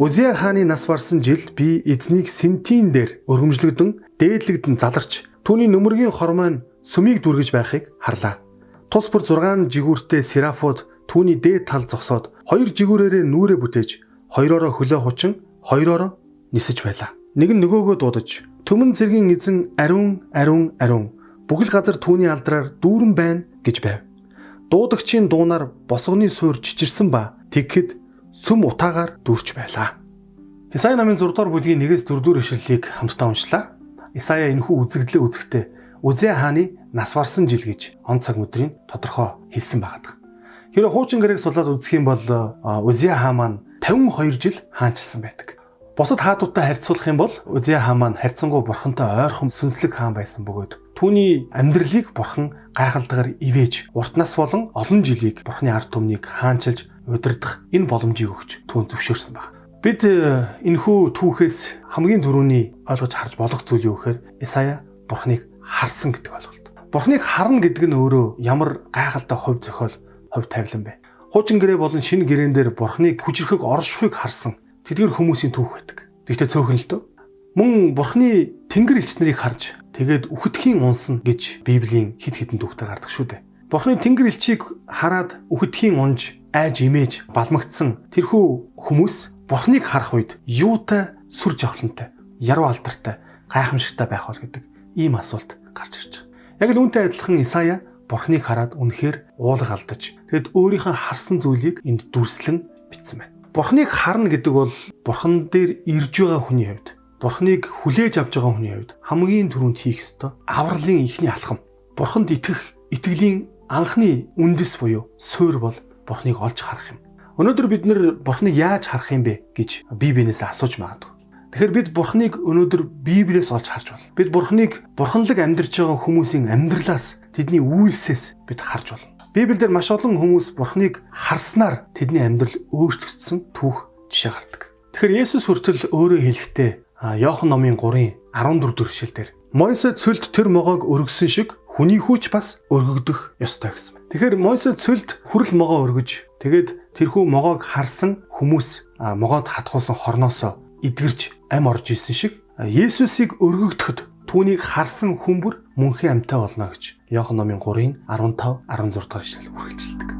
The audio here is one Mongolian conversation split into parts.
Узия хааны нас барсан жил би эзнийг сентийн дээр өргөмжлөгдөн дээдлэгдэн заларч түүний нөмөргийн хор маань сүмийг дүргэж байхыг харлаа. Тус бүр 6 жигүүртэй серафууд түүний дээд тал зогсоод 2 жигүүрээрээ нүрээ бүтээж хоёроороо хөлөө хучин хоёроороо нисэж байлаа. Нэг нь нөгөөгөө дуудаж төмөн цэргийн эзэн ариун бүхэл газар түүний алдраар дүүрэн байна гэж байв. Дуудагчийн дуунаар босгоны суур чичирсэн ба тэгэхэд сүм утаагаар дүүрч байлаа. Исая намын 6 дугаар бүлгийн 1-4 дугаар ишлэлийг хамтдаа уншлаа. Исая энэхүү үзэгдлээ үзэхдээ Узия хааны нас барсан жил гэж он цаг өдрийг тодорхой хэлсэн байгаа. Хэрэв хуучин гэрэг судлаад үзэх юм бол Узия хаан маань 52 жил хаанчилсан байдаг. Бусад хаадуудтай харьцуулах юм бол Узия хаан маань харьцангуй бурхантай ойрхон сүнслэг хаан байсан бөгөөд түүний амьдралыг бурхан гайхалтай ивэж уртнаас болон олон жилийг бурханы ард түмнийг хаанчилж удирдах энэ боломжийг өгч түүн зөвшөөрсөн байна. Бид энэхүү түүхээс хамгийн түрүүний ойлгож харж болох зүйл юу гэхээр Исая бурханыг харсан гэдэг ойлголт. Бурханыг харна гэдэг нь өөрөө ямар гайхалтай хувь зохиол, хувь тавилан бэ? Хуучин гэрээ болон шинэ гэрээн дээр бурханыг хүчрхэг оршихуйг харсан тэдгэр хүмүүсийн түүх байдаг. Тэгтээ цөөхөн л дөө. Мөн бурханы тэнгэр элч нарыг харж тэгээд үхэтхийн унсна гэж Библийн хид хідэн түүхтэр гардаг шүү дээ. Бурханы тэнгэр элчийг хараад үхэтхийн унж айж имэж балмагдсан тэрхүү хүмүүс бурханыг харах үед юутай сүр жавхлантай, яруу алдартай, гайхамшигтай байх бол гэдэг ийм асуулт гарч ирж байгаа. Яг л үүнтэй адилхан Исая бурханыг хараад үнэхээр уулга алдаж тэгэд өөрийнхөө харсан зүйлийг энд дүрслэн бичсэн байна. Бурханыг харна гэдэг бол бурхан дээр ирж байгаа хүний хувьд, бурханыг хүлээж авч байгаа хүний хувьд хамгийн түрүүнд хийх ёстой авралын ихний алхам. Бурханд итгэх итгэлийн анхны үндэс буюу суурь бол бурханыг олж харах юм. Өнөөдөр бид нэр бурханыг яаж харах юм бэ гэж Библиэнээс асууж магадгүй. Тэгэхээр бид бурханыг өнөөдөр Библиэс олж харж болно. Бид бурханыг бурханлаг амьдарч байгаа хүмүүсийн амьдралаас, тэдний үйлсээс бид харж болно. Библиэлд маш олон хүмүүс бурханыг харснаар тэдний амьдрал өөрчлөгдсөн түүх жишээ гардаг. Тэгэхээр Есүс хүртэл өөрөө хэлэхдээ Иохан номын 3:14 дэх ишлэлдэр Мойсе цөлд тэр могоог өргөсөн шиг хүний хүүч бас өргөгдөх ёстой гэсэн байна. Тэгэхээр Мойсе цөлд хүрэл могоо өргөж тэгээд тэрхүү могоог харсан хүмүүс могоод хатгуулсан хорноосоо эдгэрч ам орж исэн шиг Есүсийг өргөгдөхөд түүнийг харсан хүмүүр мөнхийн амьтаа болно гэж Иохан номын 3:15-16 дахь ишлэл үргэлжилдэг.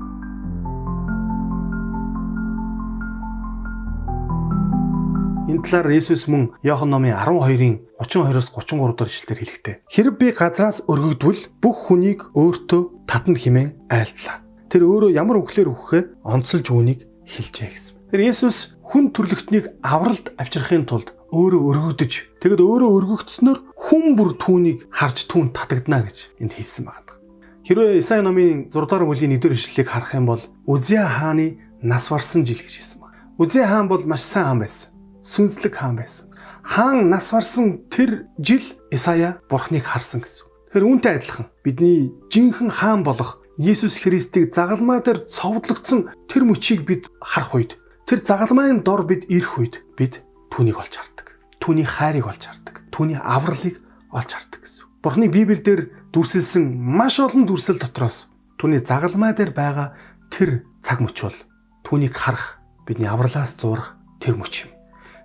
Энэ талаар Есүс мөн Иохан номын 12:32-33 дахь ишлэлээр хэлэхдээ хэрэг би газраас өргөгдвөл бүх хүнийг өөртөө татна хэмээн айлтлаа. Тэр өөрөө ямар үгээр өгөхөө онцолж үүнийг хэлжээ гэсэн. Тэр Есүс хүн төрлөختнийг авралд авчрахын тулд өөрөө өргөгдөж тэгэд өөрөө өргөгдснөөр хүн бүр түүнийг харж түүнд татагдана гэж энд хэлсэн байна. Хэрвээ Исая номын 6 дугаар бүлгийн 1-р ишлэлийг харах юм бол Узия хааны нас барсан жил гэж хэлсэн байна. Узия хаан бол маш сайн хаан байсан. Сүнслэг хаан байсан. Хаан нас барсан тэр жил Исая бурхныг харсан гэсэн. Тэгэхээр үүнтэй адилхан бидний жинхэнэ хаан болох Есүс Христийг загалмаа дээр цовдлогдсон тэр мөчийг бид харах үед тэр загалмайн дор бид ирэх үед бид түүнийг олж хардаг. Түүний хайрыг олж хардаг. Түүний авралыг олж хардаг гэсэн. Бурхны Библиэлд дүрсэлсэн маш олон дүрсэл дотроос түүний загалмай дээр байгаа тэр цаг мөч бол түүнийг харах, бидний авралаас зурах тэр мөч юм.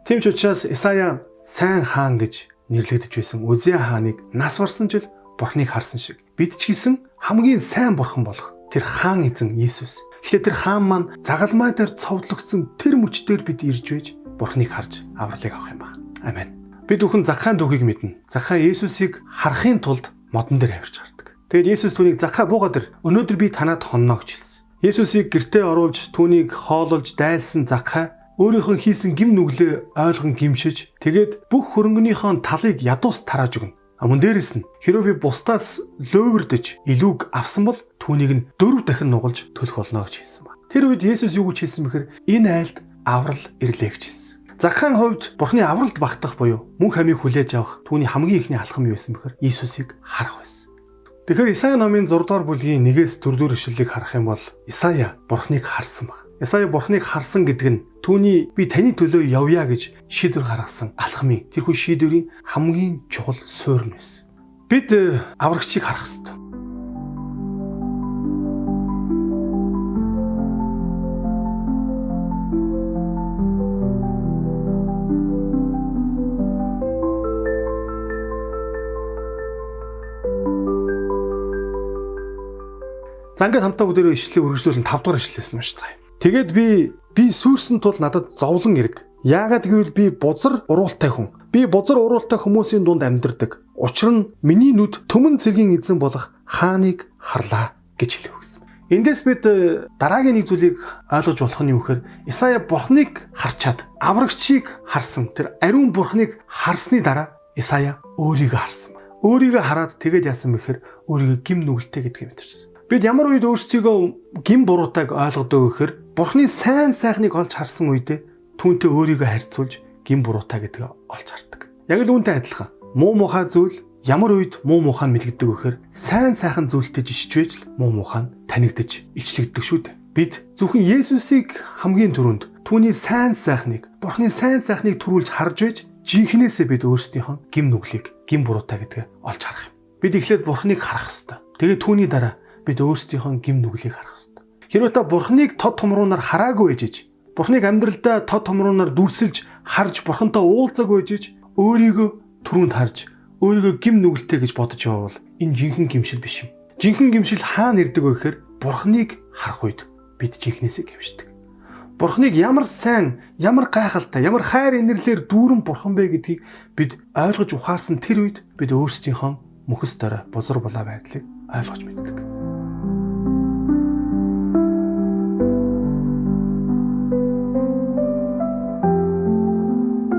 Тийм ч учраас Исая сайн хаан гэж нэрлэгдэж байсан Узия хааныг нас барсан жил бурхныг харсан шиг бид ч гэсэн хамгийн сайн бурхан болох тэр хаан эзэн Есүс. Тэгэхээр тэр хаан маань загалмай дээр цовдлогдсон тэр мөчтөр бид ирж байж бурхныг харж авралыг авах юм байна. Амен. Бид бүхэн Закхайн түүхийг мэднэ. Закхай Есүсийг харахын тулд модон дээр авирч гардаг. Тэгээд Есүс түүнийг Закхай бууга дээр өнөөдөр би танад хонно гэж хэлсэн. Есүсийг гэртээ оруулж түүнийг хоололж дайлсан Закхай өөрийнхөө хийсэн гим нүглээ ойлгон гимшиж тэгээд бүх хөрөнгөнийхөө талыг ядуус тарааж өгнө. Мөн дээрэс нь хэрвээ би бусдаас лөөвөрдөж илүүг авсан бол түүнийг нь 4 дахин нугалж төлөх болно гэж хэлсэн ба. Тэр үед Есүс юу гэж хэлсэн бэхээр энэ айлд аврал ирлээ гэж хэлсэн. Закхайн хувьд бурхны авралд багтах буюу мөн хамийг хүлээж авах түүний хамгийн ихний алхам юу байсан бэхээр Есүсийг харах байсан. Тэгэхээр Исая номын 6 дугаар бүлгийн 1-4 дугаар ишлэлийг харах юм бол Исая бурхныг харсан баг. Исая бурхныг харсан гэдэг нь түүний би таны төлөө явъя гэж шийдвэр гаргасан алхмын тэрхүү шийдвэрийн хамгийн чухал суурь нь байсан. Бид аврагчийг харах ёстой. За ингээд хамтаа бүгдээрээ ишлэлийг үргэлжлүүлэн 5 дугаар ишлэлээс нь уншицгаая. Тэгээд би сүрсэн тул надад зовлон эрг. Яагаад гэвэл би бузар уруултай хүн. Би бузар уруултай хүмүүсийн дунд амьдардаг. Учир нь миний нүд төмөн цэргийн эзэн болох хааныг харлаа гэж хэлэв гэсэн. Эндээс бид дараагийн нэг зүйлийг ойлгож болох нь юу гэхээр Исая Бурхныг харчаад аврагчийг харсан. Тэр ариун Бурхныг харсны дараа Исая өөрийгөө харсан. Өөрийгөө хараад тэгээд яасан бэхээр өөрийгөө гим нүгэлтэй гэдгийг мэдэрсэн. Бид ямар үед өөрсдийгөө гим буруутайг ойлгодог вэ гэхээр Бурхны сайн сайхныг олж харсан үедээ түүнтэй өөрийгөө харьцуулж гим буруутай гэдгийг олж хардаг. Яг л үүнтэй адилхан. Муу мухай зүйл ямар үед муу мухай нь мэдэгдэг вэ гэхээр сайн сайхан зүйлтэй жишжвэж л муу мухай нь танигдаж илчлэгддэг шүү дээ. Бид зөвхөн Есүсийг хамгийн түрүүнд түүний сайн сайхныг, Бурхны сайн сайхныг төрүүлж харж байж жинхнээсээ бид өөрсдийнхөө гим нүглийг, гим буруутай гэдгээ олж харах юм. Бид эхлээд Бурхныг харах ёстой. Тэгээд түүний дараа бид өөрсдийнхөө гим нүглийг харах ёстой. Хэрвээ та Бурхныг тод томруунаар хараагүй ээжиж, Бурхныг амьдралдаа тод томруунаар дүрсэлж, харж Бурхантай уулзаагүй ээжиж, өөрийгөө түрүүнд харж, өөрийгөө гим нүгэлтэй гэж бодож явбал энэ жинхэнэ гимшил биш юм. Жинхэнэ гимшил хаана ирдэг вэ гэхээр Бурхныг харах үед бид жинхнээсээ гимшдэг. Бурхныг ямар сайн, ямар гайхалтай, ямар хайр инэрлэр дүүрэн Бурхан бэ гэдгийг бид ойлгож ухаарсан тэр үед бид өөрсдийнхөө мөхөс дорой бузар булаа байдлыг ойлгож мэддэг.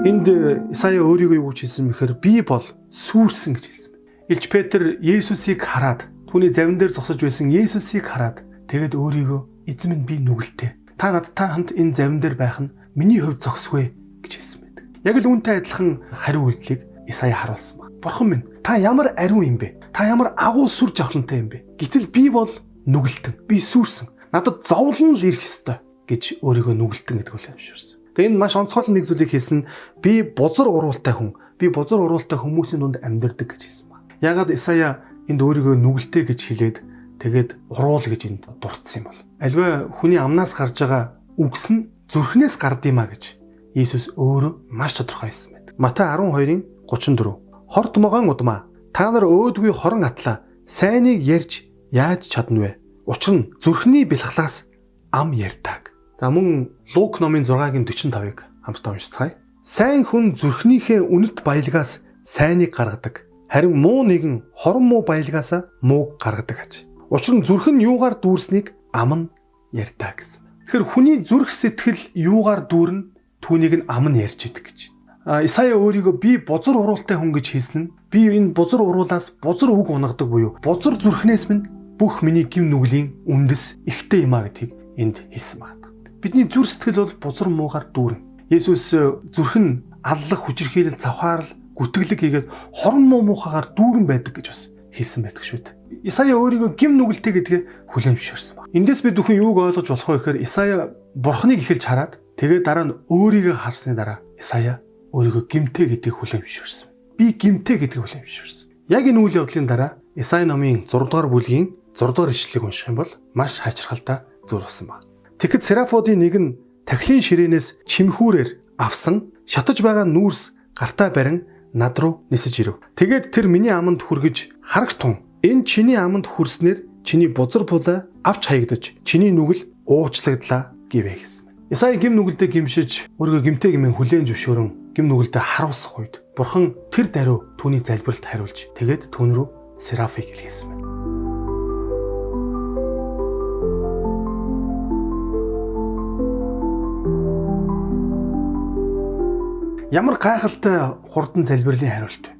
Энд Исая өөрийгөө юу гэж хэлсэн бэхээр би бол сүрсэн гэж хэлсэн. Илч Петр Есүсийг хараад түүний завин дээр зогсож байсан Есүсийг хараад тэгээд өөрийгөө эзэн минь би нүгэлтэй. Та надтай хамт энэ завин дээр байх нь миний хувьд зогсгүй гэж хэлсэн байдаг. Яг л үүнтэй адилхан хариу үйлдэлийг Исая харуулсан баг. Бурхан минь та ямар ариун юм бэ? Та ямар агуу сүр жавхлантай юм бэ? Гэтэл би бол нүгэлтэн. Би сүрсэн. Надад зовлон л ирэх ёстой гэж өөрийгөө нүгэлтэн гэдэг үг амьширсан. Тэгээ энэ маш онцгой нэг зүйлийг хэлсэн. Би бузар уруултай хүн. Би бузар уруултай хүмүүсийн дунд амьдардаг гэж хэлсэн баг. Ягаад Исая энд өөрийгөө нүгэлтэй гэж хэлээд тэгээд уруул гэж энд дурдсан юм бол. Аливаа хүний амнаас гарч байгаа үгс нь зүрхнээс гардыймаа гэж Иесус өөрөө маш тодорхой хэлсэн байдаг. Матай 12:34. Хорт могоон удмаа та нар өөдгүй хорон атлаа сайныг ярьж яаж чадна вэ? Учир нь зүрхний бэлхлаас ам ярьдаг. За мөн Лук номын 6:45-ыг хамтдаа уншицгаая. Сайн хүн зүрхнийхээ үнэт баялгаас сайныг гаргадаг. Харин муу нэгэн хорон муу баялгаасаа мууг гаргадаг аж. Учир нь зүрх нь юугаар дүүрснийг ам нь ярьдаг гэсэн. Тэгэхээр хүний зүрх сэтгэл юугаар дүүрнэ түүнийг нь ам нь ярьж идэг гэж. Исая өөрийгөө би бузар уруултай хүн гэж хэлсэн нь би энэ бузар уруулаас бузар үг унгадаг буюу бузар зүрхнээс минь бүх миний гим нүглийн үндэс ихтэй юм а гэдгийг энд хэлсэн байна. Бидний зүрх сэтгэл бол бузар муугаар дүүрнэ. Есүс зүрх нь аллах, хүчирхийлэл, завхаарл, гүтгэлэг хийгээд хорон муу муухагаар дүүрэн байдаг гэж бас хэлсэн байдаг шүү дээ. Исая өөрийгөө гим нүгэлтэй гэдгээ хүлээмжшэрсэн байна. Эндээс бид бүхэн юуг ойлгож болох вэ гэхээр Исая Бурхныг эхэлж хараад тэгээд дараа нь өөрийгөө харсны дараа Исая өөрийгөө гимтэй гэдгийг хүлээмжшэрсэн. Би гимтэй гэдгийг хүлээмжшэрсэн. Яг энэ үйл явдлын дараа Исая номын 6 дугаар бүлгийн 6 дугаар ишлэлийг унших юм бол маш хайчралтай зүйл болсон байна. Тэгэхэд Серафодын нэг нь тахилын ширээнээс чимхүүрээр авсан шатаж байгаа нүүрс гартаа барин над руу нисэж ирэв. Тэгээд тэр миний аманд хүргэж харагт тун. Энэ чиний аманд хүрснээр чиний бузар булаа авч хаягдаж чиний нүгэл уучлагдлаа гэвэ гэсэн. Исая гим нүгэлдээ гимшиж өөрийгөө гимтэй гэмээр хүлээн зөвшөөрөн гим нүгэлдээ харуулсах үед Бурхан тэр даруй түүний залбиралд хариулж тэгээд түүн рүү Серафыг илгээсэн байна. Ямар гайхалтай хурдан залбирлын хариулт вэ?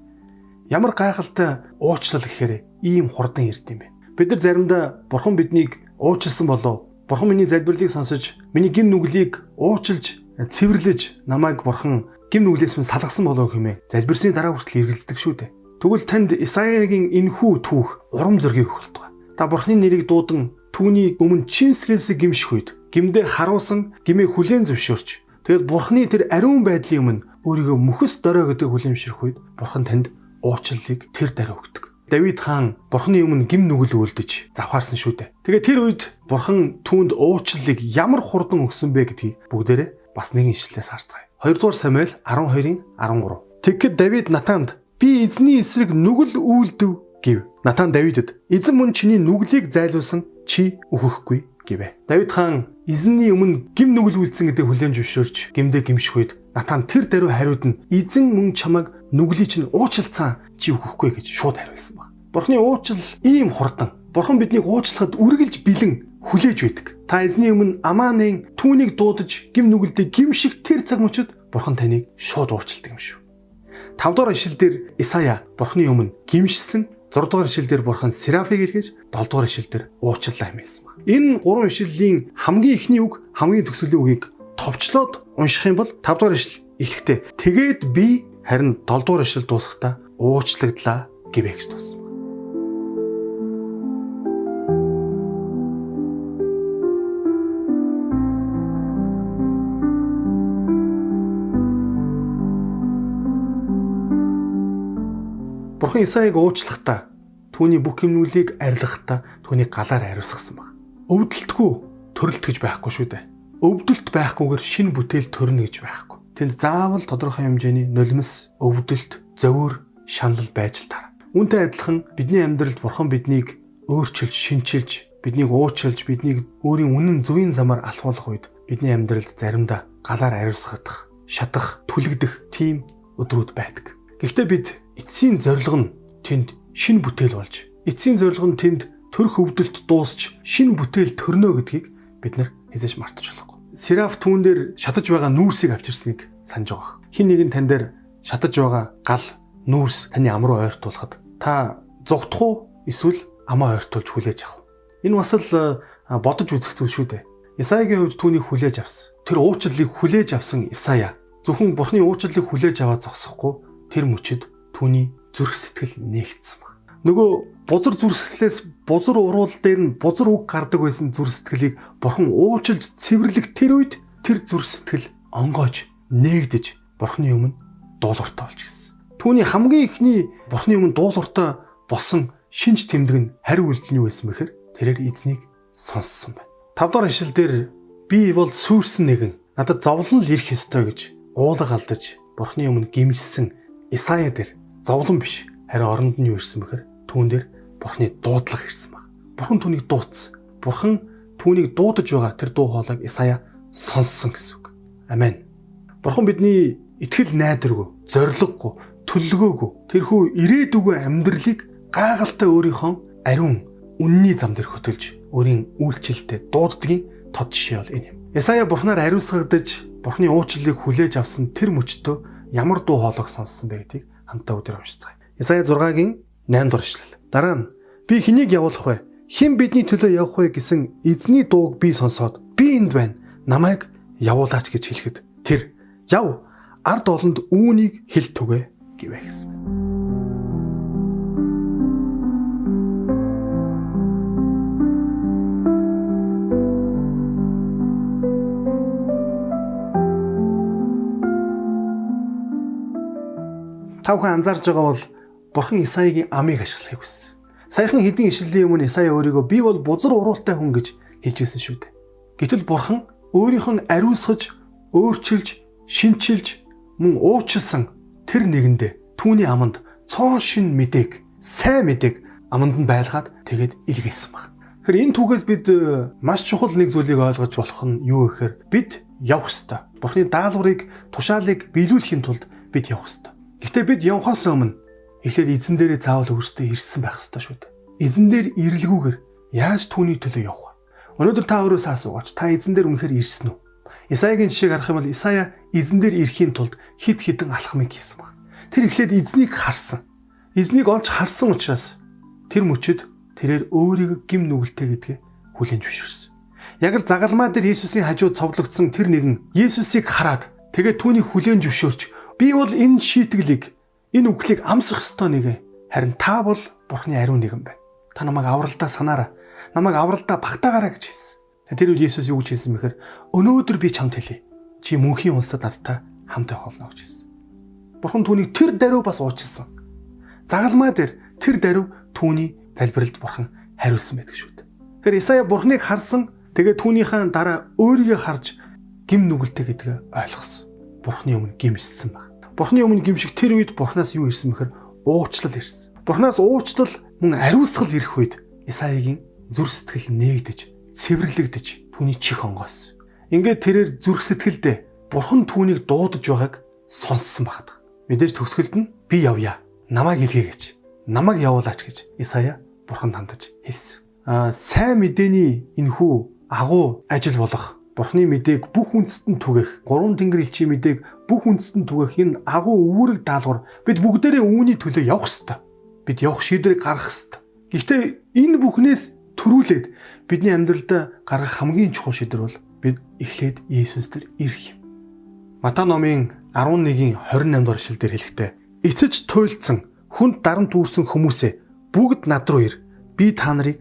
Ямар гайхалтай уучлал гэхээр ийм хурдан ирд юм бэ? Бид нар заримдаа Бурхан биднийг уучлсан болов. Бурхан миний залбирлыг сонсож, миний гим нүглийг уучлж, цэвэрлэж, намайг Бурхан гим нүглээс минь салгасан болов хэмээн залбирсны дараа хүртэл эргэлздэг шүү дээ. Тэгвэл танд Исаягийн энэхүү түүх урам зориг өгөх болтугай. Та Бурханы нэрийг дуудан түүний өмнө чин сэтгэлсээ гимших үед гимдээ харуулсан, гимээ хүлээн зөвшөөрч тэгээд Бурханы тэр ариун байдлын өмнө өөрийгөө мөхөс дорой гэдэг хүлээмжшэрх үед Бурхан танд уучлалыг тэр даруй өгдөг. Давид хаан Бурханы өмнө гим нүгэл үлдэж завхаарсан шүү дээ. Тэгээд тэр үед Бурхан түүнд уучлалыг ямар хурдан өгсөн бэ гэдгийг бүгдээрээ бас нэгэн ишлэлээс харцгаая. 2 дугаар Самуэль 12:13. Тэгэхэд Давид Натанд би эзний эсрэг нүгэл үйлдэв гэв. Натан Давидэд эзэн мөн чиний нүглийг зайлуулсан чи өгөхгүй гэвэ. Давид хаан эзэнний өмнө гим нүгэл үйлдсэн гэдэг хүлээн зөвшөөрч гимдээ гимших үед Натан тэр даруй хариуд нь эзэн мөн чамайг нүглий чинь уучлалцсан чи өгөхгүй гэж шууд хариулсан баг. Бурхны уучлал ийм хурдан. Бурхан биднийг уучлахад үргэлж бэлэн хүлээж байдаг. Та эзний өмнө амаанын түүнийг дуудаж гим нүгэлдээ гимших тэр цаг мөчид Бурхан таныг шууд уурчилдаг юм шүү. 5 дугаар ишлэлдэр Исая Бурхны өмнө гимшсэн, 6 дугаар ишлэлдэр Бурхан Серафиг илгээж, 7 дугаар ишлэлдэр уучлалаа хэмээлсэн баг. Энэ 3 ишлэлийн хамгийн эхний үг, хамгийн төгсгөлийн үгийг товчлоод унших юм бол 5 дугаар ишлэл эхлэхдээ тэгээд би харин 7 дугаар ишлэл дуусахдаа уучлагдлаа гэвэ гэж дууссан. Бурхан Исаяг уучлахдаа түүний бүх юмнуулыг арилгахдаа түүнийг галаар ариусгасан баг. Өвдөлтгүй төрөлт гэж байхгүй шүү дээ. Өвдөлт байхгүйгээр шинэ бүтээл төрнө гэж байхгүй. Тэнд заавал тодорхой хэмжээний нулимс, өвдөлт, зовир, шанал байж л таар. Үүнтэй адилхан бидний амьдралд Бурхан биднийг өөрчилж, шинчилж, биднийг уучлж, биднийг өөрийн үнэн зөвийн замаар алхуулах үед бидний амьдралд заримдаа галаар ариусгах, шатах, түлэгдэх тийм өдрүүд байдаг. Гэхдээ бид эцсийн зорилго нь тэнд шинэ бүтээл болж, эцсийн зорилго нь тэнд төрөх өвдөлт дуусч шинэ бүтээл төрнө гэдгийг бид нар хэзээч мартаж болохгүй. Сераф түүн дээр шатаж байгаа нүүрсийг авчирсныг санаж байгаа. Хин нэг нь тань дээр шатаж байгаа гал нүүрс таны ам руу ойртуулахад та зүгтах уу эсвэл амаа ойртуулж хүлээж авах. Энэ бас л бодож үзэх зүйл шүү дээ. Исаягийн хувьд түүнийг хүлээж авсан. Тэр уучлалыг хүлээж авсан Исая зөвхөн Бурхны уучлалыг хүлээж аваад зогсохгүй тэр мөчид түүний зүрх сэтгэл нээгдсэн баг. Нөгөө бузар зүрх сэтгэлээс бузар уруул дээр нь бузар үг гардаг байсан зүрх сэтгэлийг Бурхан уучлж цэвэрлэх тэр үед тэр зүрх сэтгэл онгойж нээгдэж Бурхны өмнө дуулууртай болж гисэн. Түүний хамгийн ихний Бурхны өмнө дуулууртай болсон шинж тэмдэг нь хариу үйлдэл нь юу байсан бэхээр тэрээр эзнийг сонссон байна. 5 дугаар ишлэл дээр би бол сүрсэн нэгэн надад зовлон л ирэх ёстой гэж уулга алдаж Бурхны өмнө гимжсэн Исая дээр зовлон биш харин оронд нь юу ирсэн бэхээр түүн дээр Бурхны дуудлага ирсэн баг. Бурхан түүнийг дуудсан. Бурхан түүнийг дуудаж байгаа тэр дуу хоолойг Исая сонссон гэсэн үг. Амен. Бурхан бидний итгэл найдваргүй, зориггүй, төлөвлөгөөгүй тэрхүү ирээдүгөө амьдралыг гайхалтай өөрийнхөө ариун үнний зам дээр хөтөлж өөрийн үйлчлэлтэд дууддгийн тод жишээ бол энэ юм. Исая Бурханаар ариусгагдаж Бурхны уучлалыг хүлээж авсан тэр мөчтөө ямар дуу хоолойг сонссон бэ гэдгийг хамтдаа өдөр уншицгаая. Исая 6-гийн 8 дугаар ишлэл. Дараа нь би хэнийг явуулах вэ? Хэн бидний төлөө явах вэ гэсэн эзний дууг би сонсоод би энд байна. Намайг явуулаач гэж хэлэхэд тэр яв ард олонд үүнийг хэл түгэ гэвэ гэсэн. Та бүхэн анзаарж байгаа бол Бурхан Исаягийн амийг ашиглахыг хүссэн. Саяхан хэдийн ишлэлийн өмнө Исая өөрийгөө би бол бузар уруултай хүн гэж хэлжсэн шүү дээ. Гэтэл Бурхан өөрийнх нь ариусгаж, өөрчилж, шинчилж, мөн уучлсан тэр нэгэндээ түүний аманд цоо шин мэдээг, сайн мэдээг аманд нь байлгаад тэгээд илгээсэн баг. Тэгэхээр энэ түүхээс бид маш чухал нэг зүйлийг ойлгож болох нь юу гэхээр бид явах ёстой. Бурханы даалгаврыг, тушаалыг биелүүлэхийн тулд бид явах ёстой. Гэхдээ бид явхаас өмнө эхлээд эзэн дээрээ заавал өөрсдөө ирсэн байх ёстой шүү дээ. Эзэн дээр ирэлгүйгээр яаж түүний төлөө явах вэ? Өнөөдөр та өөрөөсөө асуугач. Та эзэн дээр үнэхээр ирсэн үү? Исаягийн жишээг харах юм бол Исая эзэн дээр ирэхийн тулд хэд хэдэн алхмыг хийсэн баг. Тэр эхлээд эзнийг харсан. Эзнийг олж харсан учраас тэр мөчөд тэрээр өөрийгөө гим нүгэлтэй гэдгээ хүлээн зөвшөөрсөн. Яг л загалмаа дээр Есүсийн хажууд цовдлогдсон тэр нэгэн Есүсийг хараад тэгээд түүнийг хүлээн зөвшөөрч би бол энэ шийтгэлийг, энэ үглийг амсах ёстой нэгэн. Харин та бол Бурхны ариун нэгэн байна. Та намайг авралдаа санаарай. Намайг авралдаа багтаагаарай гэж хэлсэн. Тэр үед Есүс юу гэж хэлсэн бэхээр өнөөдөр би чамд хэлье. Чи мөнхийн улсад надтай хамт явах болно гэж хэлсэн. Бурхан түүнийг тэр даруй бас уучлсан. Загалмаа дээр тэр даруй түүний залбиралд Бурхан хариулсан байдаг шүү дээ. Тэгэхээр Исая Бурханыг харсан, тэгээд түүнийхээ дараа өөрийгөө харж гим нүгэлтэй гэдгээ ойлгосон. Бурханы өмнө гимшсэн баг. Бурханы өмнө гимших тэр үед Бурханаас юу ирсэн бэхээр уучлал ирсэн. Бурханаас уучлал мөн ариусгал ирэх үед Исаягийн зүрх сэтгэл нээгдэж, цэвэрлэгдэж түүний чих онгоос. Ингээд тэрээр зүрх сэтгэлдээ Бурхан түүнийг дуудаж байгааг сонссон багт. Мэдээж төгсгөлд нь би явъя. Намайг илгээ гэж. Намайг явуулаач гэж Исая Бурханд хандаж хэлсэн. Сайн мэдээний энэхүү агуу ажил болох Бурханы мэдээг бүх үндэстэн түгэх, гурван тэнгэр элчийн мэдээг бүх үндэстэн түгэх энэ агуу үүрэг даалгавар бид бүгдээрээ үүний төлөө явах ёстой. Бид явах шийдвэрийг гаргах ёстой. Гэхдээ энэ бүхнээс төрүүлээд бидний амьдралдаа гаргах хамгийн чухал шийдвэр бол бид эхлээд Иесус дээр ирэх юм. Матай номын 11-ийн 28 дугаар ишлэлээр хэлэхдээ эцэж туйлдсан хүнд дарамт үүрсэн хүмүүсээ бүгд над руу ир. Би та нарыг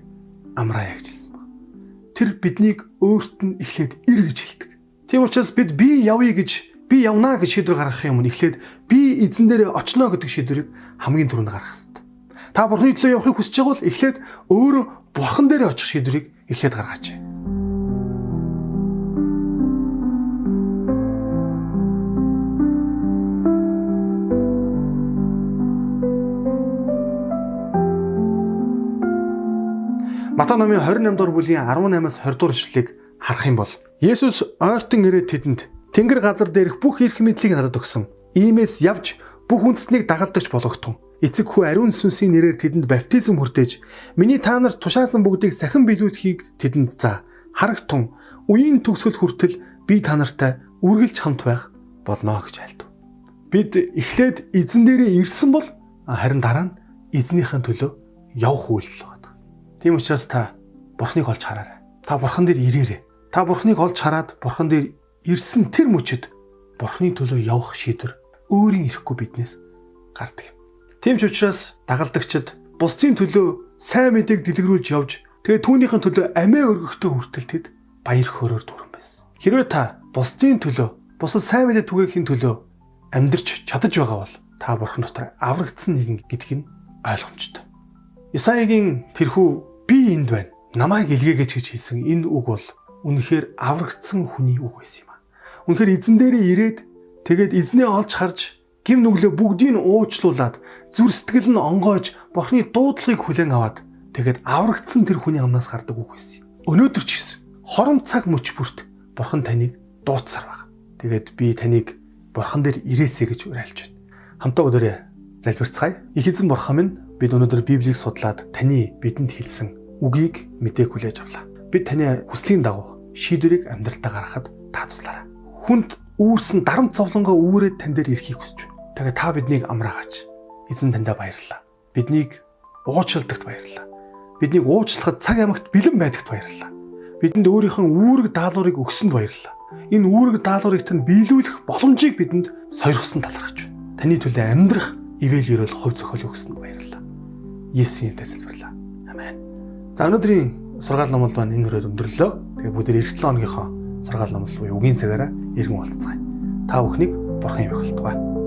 амраая гэж хэлсэн баг. Тэр биднийг өөрт нь эхлээд ир гэж хэлдэг. Тийм учраас бид би явъя гэж, би явна гэж шийдвэр гаргахын өмнө эхлээд би эзэн дээр очно гэдэг шийдвэрийг хамгийн түрүүнд гаргах хэрэгтэй. Та Бурханы төлөө явахыг хүсэж байгаа бол эхлээд өөрөө Бурхан дээр очих шийдвэрийг эхлээд гаргаач. Матай номын 28 дугаар бүлгийн 18-аас 20 дугаар ишлэлийг харах юм бол Есүс ойртон ирээд тэдэнд Тэнгэр газар дээрх бүх эрх мэдлийг надад өгсөн. Иймээс явж бүх үндэстнийг дагалдагч болгохтун. Эцэг хүү ариун сүнсийн нэрээр тэдэнд баптизм хүртээж миний та нарт тушаасан бүгдийг сахин биелүүлэхийг тэдэнд заа. Харагтун үеийн төгсгөл хүртэл би та нартай үргэлж хамт байх болно гэж айлдав. Бид эхлээд эзэн дээрээ ирсэн бол харин дараа нь эзнийхэн төлөө явах үйлдэл байна. Тийм учраас та Бурхныг олж хараарай. Та Бурхан дээр ирээрэй. Та Бурхныг олж хараад Бурхан дээр ирсэн тэр мөчөд Бурхны төлөө явах шийдвэр өөрийн ирэхгүй биднээс гардаг юм. Тийм ч учраас дагалдагчид бусдын төлөө сайн мэдээг дэлгэрүүлж явж тэгээд түүнийхэн төлөө амиа өргөхдөө хүртэл тэд баяр хөөрөөр дүүрэн байсан. Хэрвээ та бусдын төлөө, бусад сайн мэдээ түгээхийн төлөө амьдрч чадаж байгаа бол та Бурхан дотор аврагдсан нэгэн гэдг нь ойлгомжтой. Исаягийн тэрхүү би энд байна. Намайг илгээгэж гэж хэлсэн энэ үг бол үнэхээр аврагдсан хүний үг байсан юм аа. Үнэхээр эзэн дээрээ ирээд тэгээд эзнээ олж харж гим нүглээ бүгдийг нь уучлуулад зүр сэтгэл нь онгойж Бурхны дуудлагыг хүлээн аваад тэгээд аврагдсан тэр хүний амнаас гардаг үг байсан. Өнөөдөр ч гэсэн хором цаг мөч бүрт Бурхан таныг дуудсаар байна. Тэгээд би таныг Бурхан дээр ирээсэй гэж уриалж байна. Хамтаа өдөрөө залбирцгаая. Их эзэн Бурхан минь, бид өнөөдөр Библийг судлаад таны бидэнд хэлсэн үгийг мэдээг хүлээж авлаа. Бид таны хүслийн дагуу шийдвэрийг амьдралдаа гаргахад та туслаарай. Хүнд үүрсэн дарамт зовлонгоо үүрээд тань дээр ирэхийг хүсэж байна. Тэгээд та биднийг амраагач. Эзэн таньда баярлалаа. Биднийг уучилдагт баярлалаа. Биднийг уучлахад цаг ямагт бэлэн байдагт баярлалаа. Бидэнд өөрийнхөө үүрэг даалгаврыг өгсөнд баярлалаа. Энэ үүрэг даалгаврыг тань биелүүлэх боломжийг бидэнд сойрхсон талархаж байна. Таны төлөө амьдрах ивэл ерөөл хувь зохиол өгсөнд баярлалаа. Есүсийн нэрээр залбирлаа. Амен. За өнөөдрийн сургаал номлол маань энэ хүрээд өндөрлөө. Тэгээ бүгд эх 7 хоногийнхоо сургаал номлол буюу үгийн цагаараа иргэн болцгаая. Та бүхнийг Бурхан явуултугай.